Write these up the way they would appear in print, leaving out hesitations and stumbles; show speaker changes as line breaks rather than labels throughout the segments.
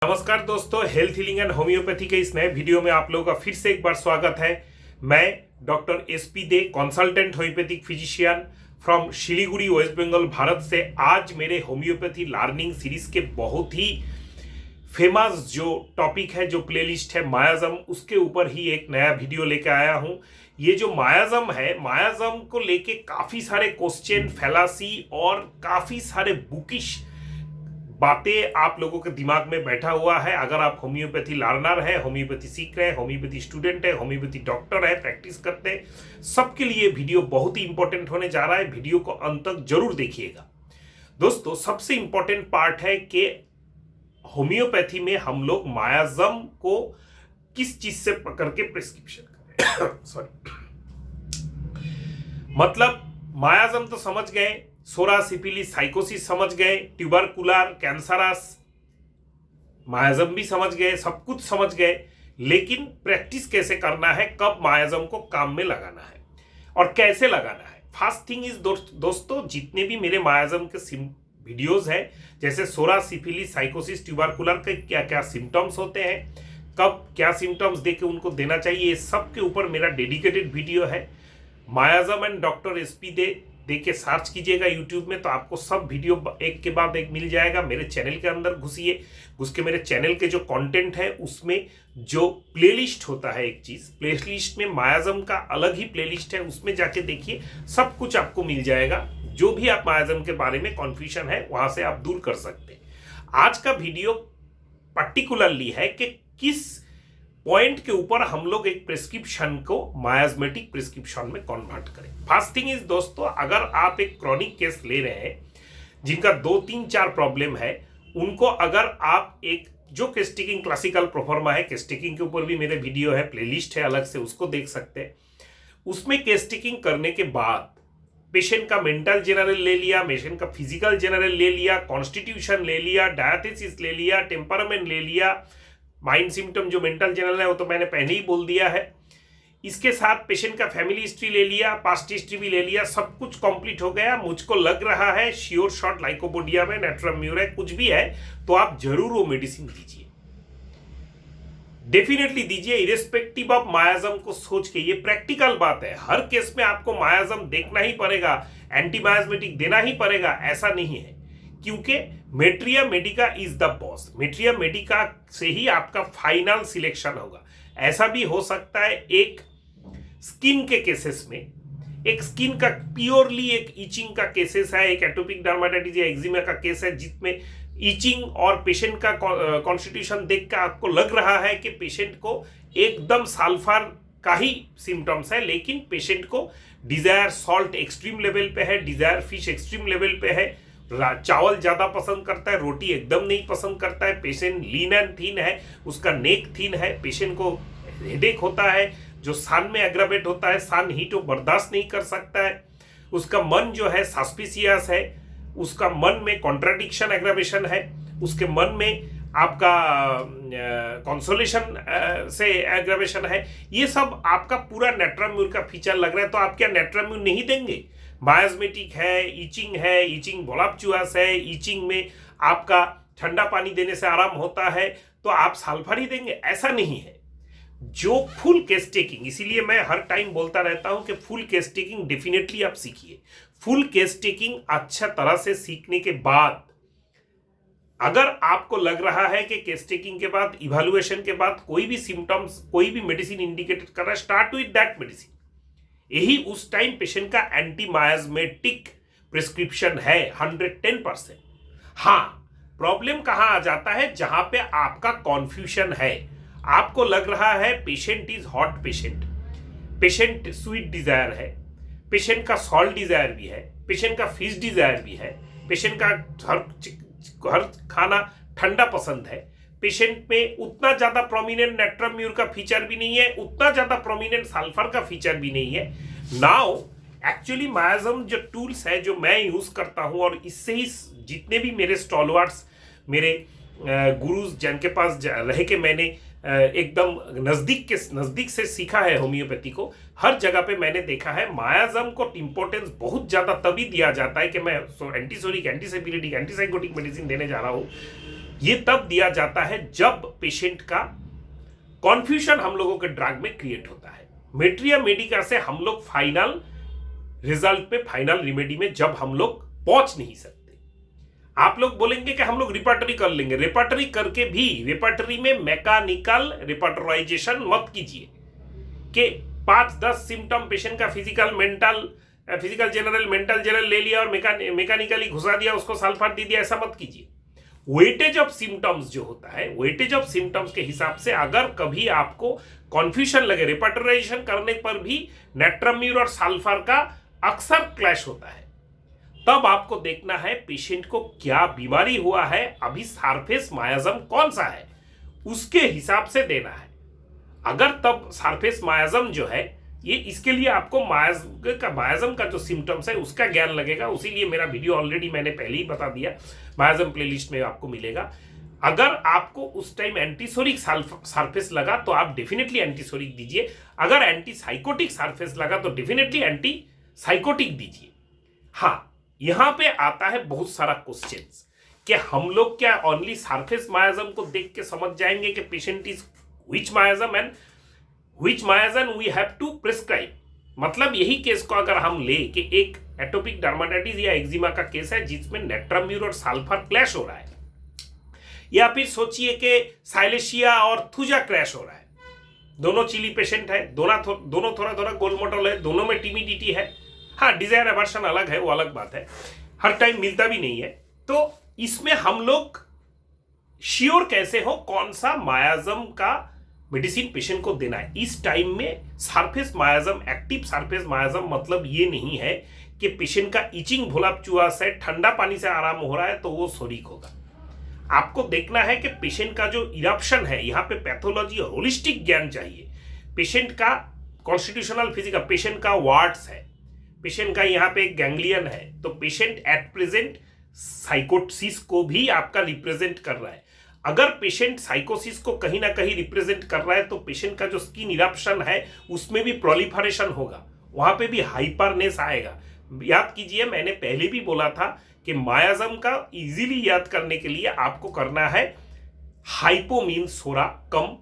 नमस्कार दोस्तों, health healing and homeopathy के इस नए वीडियो में आप लोगों का फिर से एक बार स्वागत है। मैं doctor SP Dey, consultant homoeopathic physician from Siliguri, West Bengal, Bharat से आज मेरे होम्योपैथी लर्निंग सीरीज के बहुत ही फेमस जो टॉपिक है, जो प्लेलिस्ट है मायाजम, उसके ऊपर ही एक नया वीडियो लेकर आया हूं। ये जो मायाजम है, मायाजम को लेके काफ़ी सारे क्वेश्चन, फैलासी और काफ़ी सारे बुकिश बातें आप लोगों के दिमाग में बैठा हुआ है। अगर आप होम्योपैथी लर्नर है, होम्योपैथी सीख रहे हैं, होम्योपैथी स्टूडेंट है, होम्योपैथी डॉक्टर है, प्रैक्टिस करते हैं, सबके लिए वीडियो बहुत ही इंपॉर्टेंट होने जा रहा है। वीडियो को अंत तक जरूर देखिएगा। दोस्तों, सबसे इंपॉर्टेंट पार्ट है कि होम्योपैथी में हम लोग मायाजम को किस चीज से पकड़ के प्रिस्क्रिप्शन करें सॉरी, मतलब मायाजम तो समझ गए, सोरा सिफिलिस साइकोसिस समझ गए, ट्यूबरकुलर कैंसरस मायाजम भी समझ गए, सब कुछ समझ गए, लेकिन प्रैक्टिस कैसे करना है, कब मायाजम को काम में लगाना है और कैसे लगाना है। फर्स्ट थिंग इज दोस्तों, जितने भी मेरे मायाजम के वीडियोस है, जैसे सोरा सिफिलिस साइकोसिस ट्यूबरकुलर के क्या क्या सिम्टम्स होते हैं, कब क्या सिम्टम्स देके उनको देना चाहिए, सब के ऊपर मेरा डेडिकेटेड वीडियो है। मायाजम एंड डॉक्टर एसपी दे के सर्च कीजिएगा यूट्यूब में, तो आपको सब वीडियो एक के बाद एक मिल जाएगा। मेरे चैनल के अंदर घुस के मेरे चैनल के जो कंटेंट है उसमें जो प्लेलिस्ट होता है, एक चीज प्लेलिस्ट में मायाजम का अलग ही प्लेलिस्ट है, उसमें जाके देखिए, सब कुछ आपको मिल जाएगा। जो भी आप मायाजम के बारे में कॉन्फ्यूजन है वहां से आप दूर कर सकते हैं। आज का वीडियो पर्टिकुलरली है कि किस पॉइंट के ऊपर हम लोग एक प्रिस्क्रिप्शन को मायाजमेटिक प्रिस्क्रिप्शन में कन्वर्ट करें। फर्स्ट थिंग इज दोस्तों, अगर आप एक क्रॉनिक केस ले रहे हैं जिनका 2-3-4 प्रॉब्लम है, उनको अगर आप एक जो केस्टिकिंग क्लासिकल प्रोफॉर्मा है, केस्टिकिंग के ऊपर भी मेरे वीडियो है, प्लेलिस्ट है अलग से, उसको देख सकते हैं। उसमें केस्टिकिंग करने के बाद पेशेंट का मेंटल जनरल ले लिया, पेशेंट का फिजिकल जनरल ले लिया, कॉन्स्टिट्यूशन ले लिया, डायथिसिस ले लिया, टेम्परामेंट ले लिया, माइंड सिम्टम जो मेंटल जनरल है वो तो मैंने पहले ही बोल दिया है। इसके साथ पेशेंट का फैमिली हिस्ट्री ले लिया, पास्ट हिस्ट्री भी ले लिया, सब कुछ कंप्लीट हो गया। मुझको लग रहा है श्योर शॉट लाइकोपोडिया में नेट्रम म्यूरे कुछ भी है, तो आप जरूर वो मेडिसिन दीजिए, डेफिनेटली दीजिए, इरेस्पेक्टिव ऑफ मायाजम को सोच के। ये प्रैक्टिकल बात है, हर केस में आपको मायाजम देखना ही पड़ेगा, एंटीमायाजमेटिक देना ही पड़ेगा, ऐसा नहीं है, क्योंकि materia medica is the boss. Materia medica से ही आपका फाइनल सिलेक्शन होगा। ऐसा भी हो सकता है एक स्किन के केसेस में, एक स्किन का प्योरली एक ईचिंग का केसेस है, एक एटोपिक डर्माटाइटिस या एक्जिमा का केस है, जिसमें ईचिंग और पेशेंट का कॉन्स्टिट्यूशन देख कर आपको लग रहा है कि पेशेंट को एकदम सल्फर का ही सिम्टम्स है, लेकिन पेशेंट को डिजायर सॉल्ट एक्सट्रीम लेवल पे है, डिजायर फिश एक्सट्रीम लेवल पे है, चावल ज्यादा पसंद करता है, रोटी एकदम नहीं पसंद करता है, पेशेंट लीन एंड थीन है, उसका नेक थीन है, पेशेंट को हेडेक होता है, जो सन में एग्रावेट होता है, सन हीट वो बर्दाश्त नहीं कर सकता है, उसका मन जो है सस्पिशियस है, उसका मन में कॉन्ट्राडिक्शन एग्रावेशन है, उसके मन में आपका कंसोलेशन से एग्रावेशन है। ये सब आपका पूरा नेट्रम का फीचर लग रहा है, तो आप क्या नेट्रम नहीं देंगे? मायाजमेटिक है, ईचिंग वोलाप्चुअस है, ईचिंग में आपका ठंडा पानी देने से आराम होता है, तो आप सल्फर ही देंगे? ऐसा नहीं है। जो फुल केस टेकिंग, इसीलिए मैं हर टाइम बोलता रहता हूं कि फुल केस टेकिंग डेफिनेटली आप सीखिए। फुल केस टेकिंग अच्छा तरह से सीखने के बाद, अगर आपको लग रहा है कि केस टेकिंग के बाद, इवैल्यूएशन के बाद कोई भी सिम्टम्स, कोई भी मेडिसिन इंडिकेटेड कर रहा है, स्टार्ट विद दैट मेडिसिन। यही उस टाइम पेशेंट का एंटी मायाजमेटिक प्रिस्क्रिप्शन है 110%। हाँ, प्रॉब्लम कहां आ जाता है? जहां पे आपका कॉन्फ्यूजन है, आपको लग रहा है patient is hot patient, patient sweet desire है, पेशेंट का सॉल्ट डिजायर भी है, पेशेंट का फिश डिजायर भी है, पेशेंट का हर खाना ठंडा पसंद है, पेशेंट में उतना ज्यादा प्रोमिनेंट नेट्रम म्यूर का फीचर भी नहीं है, उतना ज्यादा प्रोमिनेंट सल्फर का फीचर भी नहीं है। नाउ एक्चुअली मायाजम जो टूल्स है जो मैं यूज करता हूं, और इससे ही जितने भी मेरे स्टॉलवर्ड्स, मेरे गुरुज जिनके पास रह के मैंने एकदम नजदीक से सीखा है होम्योपैथी को, हर जगह पे मैंने देखा है मायाजम को इंपॉर्टेंस बहुत ज्यादा तभी दिया जाता है कि मैं एंटीसोरिक, एंटीसेपिलिटिक, एंटीसाइकोटिक मेडिसिन देने जा रहा हूँ, ये तब दिया जाता है जब पेशेंट का कॉन्फ्यूजन हम लोगों के ड्रग में क्रिएट होता है। मेट्रिया मेडिका से हम लोग फाइनल रिजल्ट पे, फाइनल रिमेडी में जब हम लोग पहुंच नहीं सकते। आप लोग बोलेंगे कि हम लोग रिपर्टरी कर लेंगे, रिपर्टरी करके भी रिपर्टरी में मैकेनिकल रिपर्टराइजेशन मत कीजिए कि 5-10 सिम्टम पेशेंट का फिजिकल जनरल मेंटल जनरल ले लिया और मैकेनिकली घुसा दिया, उसको सल्फर दे दिया, ऐसा मत कीजिए। वेटेज ऑफ सिम्टम्स जो होता है, वेटेज ऑफ सिम्टम्स के हिसाब से अगर कभी आपको कॉन्फ्यूजन लगे, रिपर्टराइजेशन करने पर भी नेट्रम्यूर और सल्फर का अक्सर क्लैश होता है, तब आपको देखना है पेशेंट को क्या बीमारी हुआ है, अभी सरफेस मायाजम कौन सा है, उसके हिसाब से देना है। अगर तब सरफेस मायाजम जो है, ये इसके लिए आपको मायाजम का जो सिम्टम्स है उसका ज्ञान लगेगा। उसीलिए मेरा वीडियो ऑलरेडी मैंने पहले ही बता दिया, मायाजम प्लेलिस्ट में आपको मिलेगा। अगर आपको उस टाइम एंटीसोरिक सरफेस लगा तो आप डेफिनेटली एंटीसोरिक दीजिए, अगर एंटीसाइकोटिक सरफेस लगा तो डेफिनेटली एंटीसाइकोटिक दीजिए। हाँ, यहां पे आता है बहुत सारा क्वेश्चंस कि हम लोग क्या ओनली सरफेस मायाजम को देख के समझ जाएंगे कि patient is which miasm and which miasm we have to prescribe. मतलब यही केस को अगर हम ले कि एक एटोपिक डर्माटाइटिस या एक्जिमा का केस है जिसमें नेट्रम्यूर और सल्फर क्लैश हो रहा है, या फिर सोचिए कि साइलेशिया और थुजा क्लैश हो रहा है, दोनों चिली पेशेंट है, दोनों थोड़ा थोड़ा गोलमोटोल है, दोनों में टिमिडिटी है। हाँ, डिजायर एवर्शन अलग है, वो अलग बात है, हर टाइम मिलता भी नहीं है। तो इसमें हम लोग श्योर कैसे हो कौन सा मायाजम का मेडिसिन पेशेंट को देना है। इस टाइम में सरफेस मायाजम, एक्टिव सरफेस मायाजम मतलब ये नहीं है कि पेशेंट का इचिंग भोलापचुआ से ठंडा पानी से आराम हो रहा है तो वो सोरिक होगा। आपको देखना है कि पेशेंट का जो इरप्शन है, यहाँ पे पैथोलॉजी और होलिस्टिक ज्ञान चाहिए। पेशेंट का कॉन्स्टिट्यूशनल फिजिकल, पेशेंट का वार्ड्स है, पेशेंट का यहाँ पे गैंग्लियन है, तो पेशेंट एट प्रेजेंट साइकोसिस को भी आपका रिप्रेजेंट कर रहा है। अगर पेशेंट साइकोसिस को कहीं ना कहीं रिप्रेजेंट कर रहा है तो पेशेंट का जो स्किन इरप्शन है उसमें भी प्रोलिफरेशन होगा, वहां पे भी हाइपरनेस आएगा। याद कीजिए, मैंने पहले भी बोला था कि मायाजम का इजीली याद करने के लिए आपको करना है हाइपो मीन्स सोरा कम,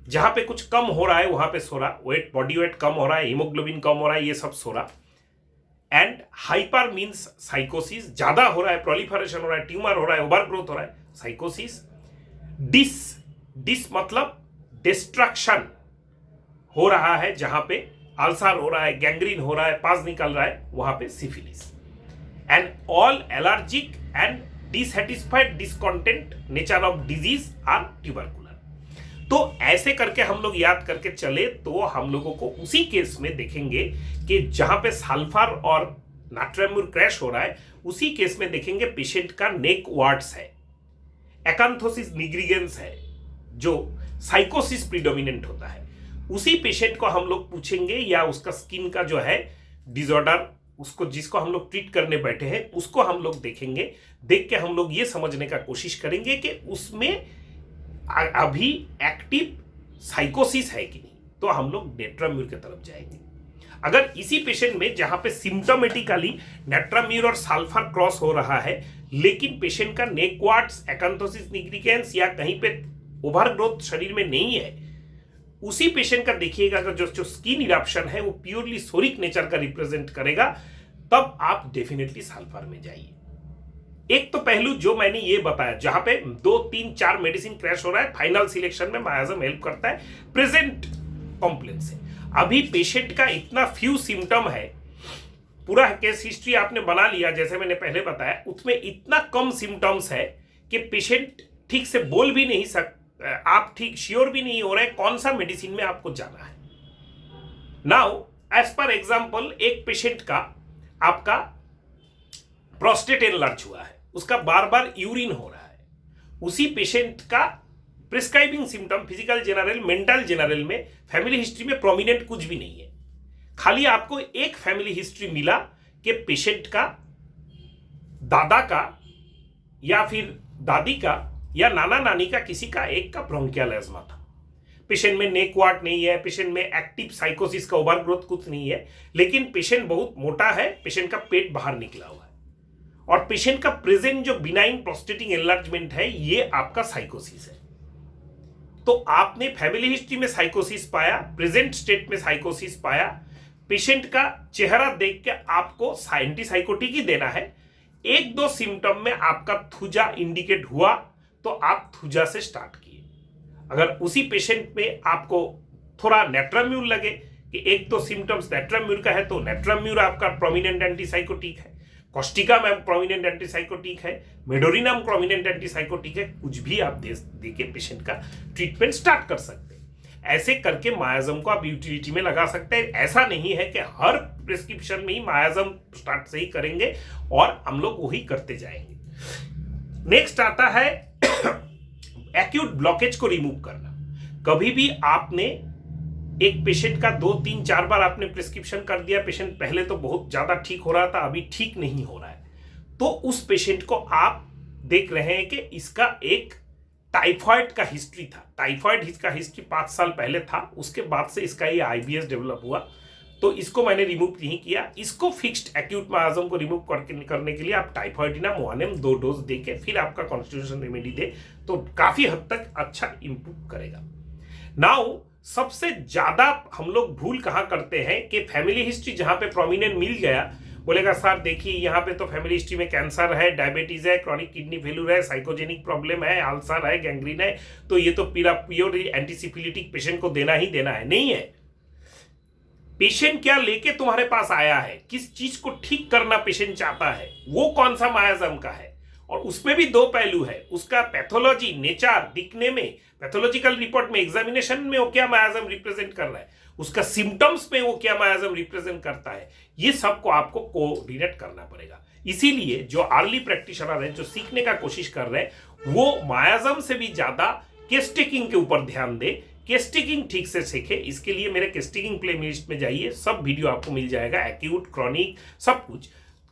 जहां पे कुछ कम हो रहा है वहां पे सोरा, वेट बॉडी वेट कम हो रहा है, हीमोग्लोबिन कम हो रहा है, ये सब सोरा। एंड हाइपर मीन्स साइकोसिस, ज्यादा हो रहा है, प्रोलिफरेशन हो रहा है, ट्यूमर हो रहा है, ओवर ग्रोथ हो रहा है, साइकोसिस। डिस मतलब डिस्ट्रक्शन हो रहा है, जहां पे अल्सर हो रहा है, गैंग्रीन हो रहा है, पास निकल रहा है, वहां पे syphilis. And all allergic and dissatisfied discontent nature of disease are tubercular. तो ऐसे करके हम लोग याद करके चले तो हम लोगों को उसी केस में देखेंगे कि जहां पे सल्फर और नाट्रियम क्रैश हो रहा है, उसी केस में देखेंगे पेशेंट का नेक वार्ड्स है, एकांथोसिस निग्रिगेंस है, जो साइकोसिस प्रीडोमिनेंट होता है। उसी पेशेंट को हम लोग पूछेंगे, या उसका स्किन का जो है डिसऑर्डर, उसको जिसको हम लोग ट्रीट करने बैठे हैं उसको हम लोग देखेंगे। देख के हम लोग ये समझने का कोशिश करेंगे कि उसमें अभी एक्टिव साइकोसिस है कि नहीं, तो हम लोग नेट्रम्यूर की तरफ जाएंगे। अगर इसी पेशेंट में जहां पे सिम्टोमेटिकली नेट्रम्यूर और सल्फर क्रॉस हो रहा है, लेकिन पेशेंट का नेक वार्ड्स, एकांथोसिस निग्रिगेंस या कहीं पे ओवर ग्रोथ शरीर में नहीं है, उसी पेशेंट का देखिएगा कि जो स्किन इरप्शन है वो प्योरली सोरिक नेचर का रिप्रेजेंट करेगा, तब आप डेफिनेटली सल्फर में जाइए। एक तो पहलू जो मैंने ये बताया, जहां पे 2, 3, 4 मेडिसिन क्रैश हो रहा है, फाइनल सिलेक्शन में मायाजम हेल्प करता है प्रेजेंट कॉम्प्लेन से। अभी पेशेंट का इतना फ्यू सिम्टम है, पूरा केस हिस्ट्री आपने बना लिया जैसे मैंने पहले बताया, उसमें इतना कम सिम्टम्स है कि पेशेंट ठीक से बोल भी नहीं सकता, आप ठीक श्योर भी नहीं हो रहे कौन सा मेडिसिन में आपको जाना है। नाउ एज पर एग्जांपल, एक पेशेंट का आपका प्रोस्टेट एनलार्ज हुआ है, उसका बार बार यूरिन हो रहा है, उसी पेशेंट का prescribing symptom physical general, mental general में फैमिली हिस्ट्री में प्रोमिनेंट कुछ भी नहीं है, खाली आपको एक फैमिली हिस्ट्री मिला कि पेशेंट का दादा का या फिर दादी का या नाना नानी का किसी का एक का ब्रोंकियल एस्मा था। पेशेंट में नेक वार्ड नहीं है, पेशेंट में एक्टिव साइकोसिस का ओवर ग्रोथ कुछ नहीं है, लेकिन पेशेंट बहुत मोटा है, पेशेंट का पेट बाहर निकला हुआ है। और पेशेंट का प्रेजेंट जो बिनाइन प्रोस्टेटिक एनलार्जमेंट है ये आपका साइकोसिस है। तो आपने फैमिली हिस्ट्री में साइकोसिस पाया, प्रेजेंट स्टेट में साइकोसिस पाया, पेशेंट का चेहरा देख के आपको एंटीसाइकोटिक ही देना है। एक दो सिम्टम में आपका थूजा इंडिकेट हुआ तो आप थूजा से स्टार्ट किए। अगर उसी पेशेंट में आपको थोड़ा नेट्राम्यूर लगे कि एक दो सिम्टम्स नेट्राम्यूर का है तो नेट्राम्यूर आपका प्रोमिनेंट एंटीसाइकोटिक है, कॉस्टिका में प्रोमिनेंट एंटीसाइकोटिक है, मेडोरिनम प्रोमिनेंट एंटीसाइकोटिक है, कुछ भी आप दे के पेशेंट का ट्रीटमेंट स्टार्ट कर सकते हैं। ऐसे करके मायाजम को आप यूटिलिटी में लगा सकते हैं। ऐसा नहीं है कि हर प्रिस्क्रिप्शन में ही मायाजम स्टार्ट से ही करेंगे और हम लोग वही करते जाएंगे। नेक्स्ट आता है एक्यूट ब्लॉकेज को रिमूव करना। कभी भी आपने एक पेशेंट का 2, 3, 4 बार आपने प्रिस्क्रिप्शन कर दिया, पेशेंट पहले तो बहुत ज्यादा ठीक हो रहा था, अभी ठीक नहीं हो रहा है, तो उस पेशेंट को आप देख रहे हैं कि इसका एक टाइफाइड का हिस्ट्री था, टाइफाइड का हिस्ट्री 5 साल पहले था, उसके बाद से इसका ये IBS डेवलप हुआ, तो इसको मैंने रिमूव नहीं किया। इसको फिक्स्ड एक्यूट मायाजम को रिमूव करने के लिए आप टाइफाइडिना मोआनेम 2 डोज देके फिर आपका कॉन्स्टिट्यूशन रेमेडी दे तो काफी हद तक अच्छा इंप्रूव करेगा। नाउ सबसे ज्यादा हम लोग भूल कहाँ करते हैं कि फैमिली हिस्ट्री जहां पे प्रोमिनेंट मिल गया, बोलेगा सर देखिए यहाँ पे तो फैमिली हिस्ट्री में कैंसर है, डायबिटीज है, क्रॉनिक किडनी फेल्यूर है, साइकोजेनिक प्रॉब्लम है, अल्सर है, गैंग्रीन है, तो ये तो प्योर एंटीसिफिलिटिक पेशेंट को देना ही देना है। नहीं है। पेशेंट क्या लेके तुम्हारे पास आया है, किस चीज को ठीक करना पेशेंट चाहता है, वो कौन सा मायाजम का है, और उसमें भी 2 पहलू है, उसका पैथोलॉजी नेचर दिखने में, पैथोलॉजिकल रिपोर्ट में, एग्जामिनेशन में वो क्या मायाजम रिप्रेजेंट कर रहा है, उसका सिम्टम्स में वो क्या मायाजम रिप्रेजेंट करता है, ये सबको आपको कोऑर्डिनेट करना पड़ेगा। इसीलिए जो अर्ली प्रैक्टिशनर है, जो सीखने का कोशिश कर रहे हैं, वो मायाजम से भी ज्यादा केस टेकिंग के ऊपर ध्यान दे, केस टेकिंग ठीक से सीखे। इसके लिए मेरे केस टेकिंग प्लेलिस्ट में जाइए, सब वीडियो आपको मिल जाएगा, एक्यूट, क्रॉनिक, सब कुछ।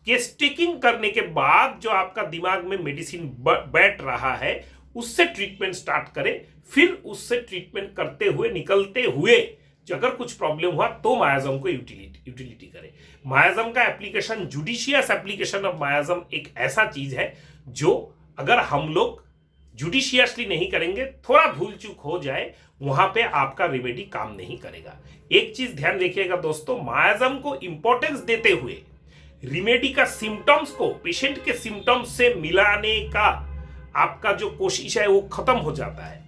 केस टेकिंग करने के बाद जो आपका दिमाग में मेडिसिन बैठ रहा है, उससे ट्रीटमेंट स्टार्ट करें, फिर उससे ट्रीटमेंट करते हुए, निकलते हुए जो अगर कुछ प्रॉब्लम हुआ तो मायाजम को यूटिलिटी करें। मायाजम का एप्लीकेशन, जुडिशियस एप्लीकेशन ऑफ मायाजम एक ऐसा चीज है जो अगर हम लोग जुडिशियसली नहीं करेंगे, थोड़ा भूल चूक हो जाए, वहां पे आपका रेमेडी काम नहीं करेगा। एक चीज ध्यान रखिएगा दोस्तों, मायाजम को इंपॉर्टेंस देते हुए रेमेडी का सिम्टम्स को पेशेंट के सिम्टम्स से मिलाने का आपका जो कोशिश है वो खत्म हो जाता है।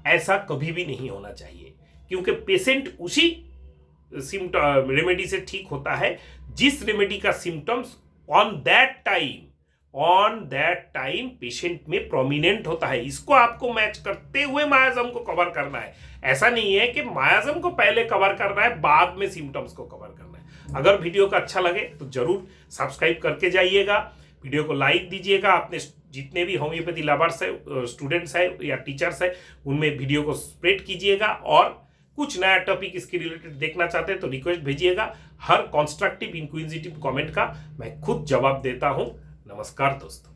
ऐसा कभी भी नहीं होना चाहिए, क्योंकि पेशेंट उसी रेमेडी से ठीक होता है जिस रेमेडी का symptoms on that time patient में प्रोमिनेंट होता है। इसको आपको मैच करते हुए मायाजम को कवर करना है। ऐसा नहीं है कि मायाजम को पहले कवर करना है, बाद में सिम्टम्स को कवर करना है। अगर वीडियो का अच्छा लगे तो जरूर सब्सक्राइब करके जाइएगा, वीडियो को लाइक दीजिएगा, अपने जितने भी होम्योपैथी लवर्स है, स्टूडेंट्स है या टीचर्स है, उनमें वीडियो को स्प्रेड कीजिएगा। और कुछ नया टॉपिक इसके रिलेटेड देखना चाहते हैं तो रिक्वेस्ट भेजिएगा। हर कंस्ट्रक्टिव इंक्विजिटिव कमेंट का मैं खुद जवाब देता हूं। नमस्कार दोस्तों।